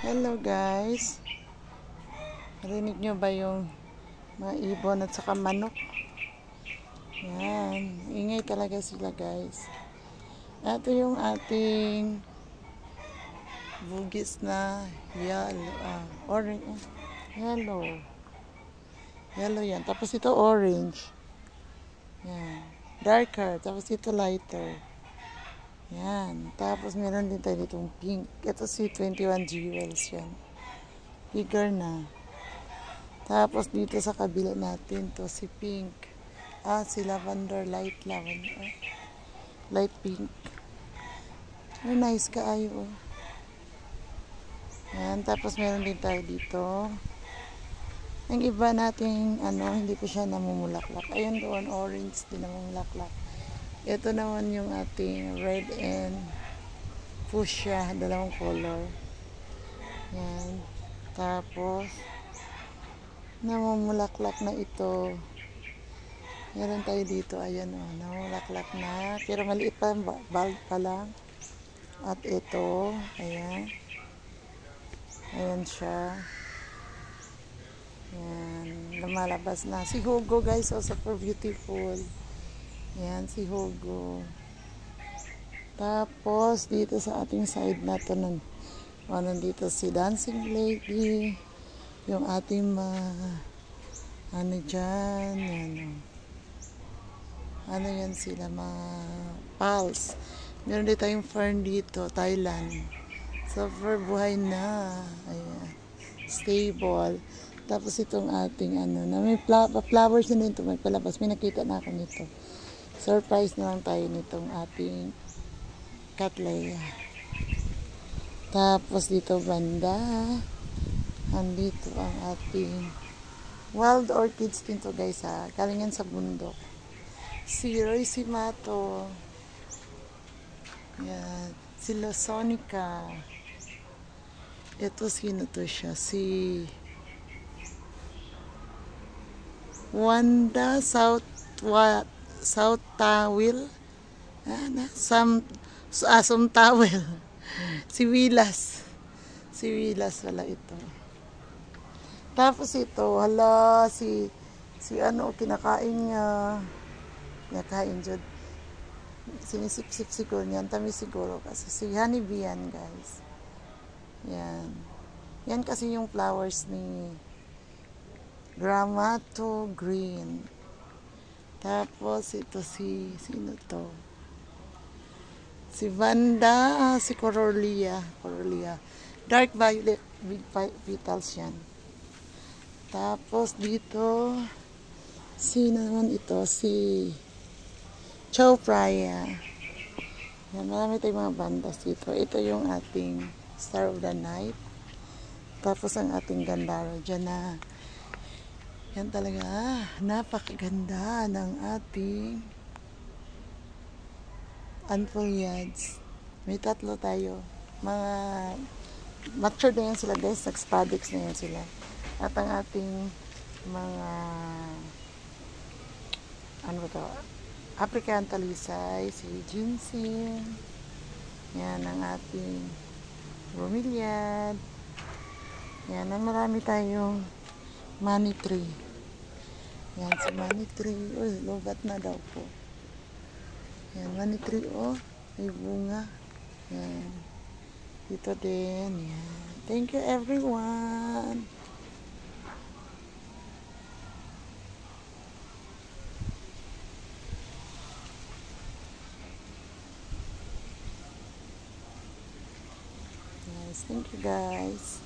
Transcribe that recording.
Hello guys, narinig nyo ba yung mga ibon at saka manok? Yan, ingay talaga sila guys. Ito yung ating bugis na yellow, orange, yellow yan. Tapos ito orange, yan, darker, tapos ito lighter. Yan. Tapos meron din tayo ditong pink. Ito si 21 jewels yan. Bigger na. Tapos dito sa kabila natin to si pink. Si lavender, light lavender. Light pink. Nice kaayo. Yan. Tapos meron din tayo dito. Ang iba nating hindi pa siya namumulaklak. Ayun doon, orange din namumulaklak. Ito naman yung ating red and fuchsia, dalawang color. Yan. Tapos, namumulaklak na ito. Meron tayo dito, ayan o, namumulaklak na. Pero maliit pa, bulb pa lang. At ito, ayan. Ayan siya. Yan, lumalabas na. Si Hugo guys, oh, super beautiful. Yan, si Hugo. Tapos, dito sa ating side na ito, nandito si Dancing Lady. Yung ating dyan, yan sila, pals. Meron din tayong fern dito, Thailand. Super buhay na. Ayan, stable. Tapos itong ating na may flowers na ito, may palabas. May nakita na ako nito. Surprise na lang tayo nitong ating Cattleya. Tapos dito banda, andito ang ating wild orchids din to guys ha. Galing yan sa bundok. Si Royce Mato. Yan. Si Lawsonica. Ito sino to siya? Si Wanda South Tawil. Some Tawil. Si Willas. Si Willas wala ito. Tapos ito, hala, si kinakain niya. Kinakain dyan. Sinisip-sip siguro niyan. Tamis siguro kasi si honeybee yan guys. Yan. Yan kasi yung flowers ni Gramato Green. Tapos ito sino to? Si Vanda, si Corolia. Dark violet with petals yan. Tapos dito, sino naman ito? Si Chow Praya. Yan, marami tayong mga bandas dito. Ito yung ating Star of the Night. Tapos ang ating Gandara dyan na. Yan talaga, napakaganda ng ating Anfoliads. May tatlo tayo. Mga mature na yan sila guys, nag-spadix na yan sila. At ang ating mga African talisay, si ginseng. Yan ang ating bromeliad. Yan, marami tayong money tree. Yan, si money tree. Uy, lobat na daw po. Yan, money tree, oh. May bunga. Yan. Dito din. Yan. Thank you, everyone. Yes, thank you, guys.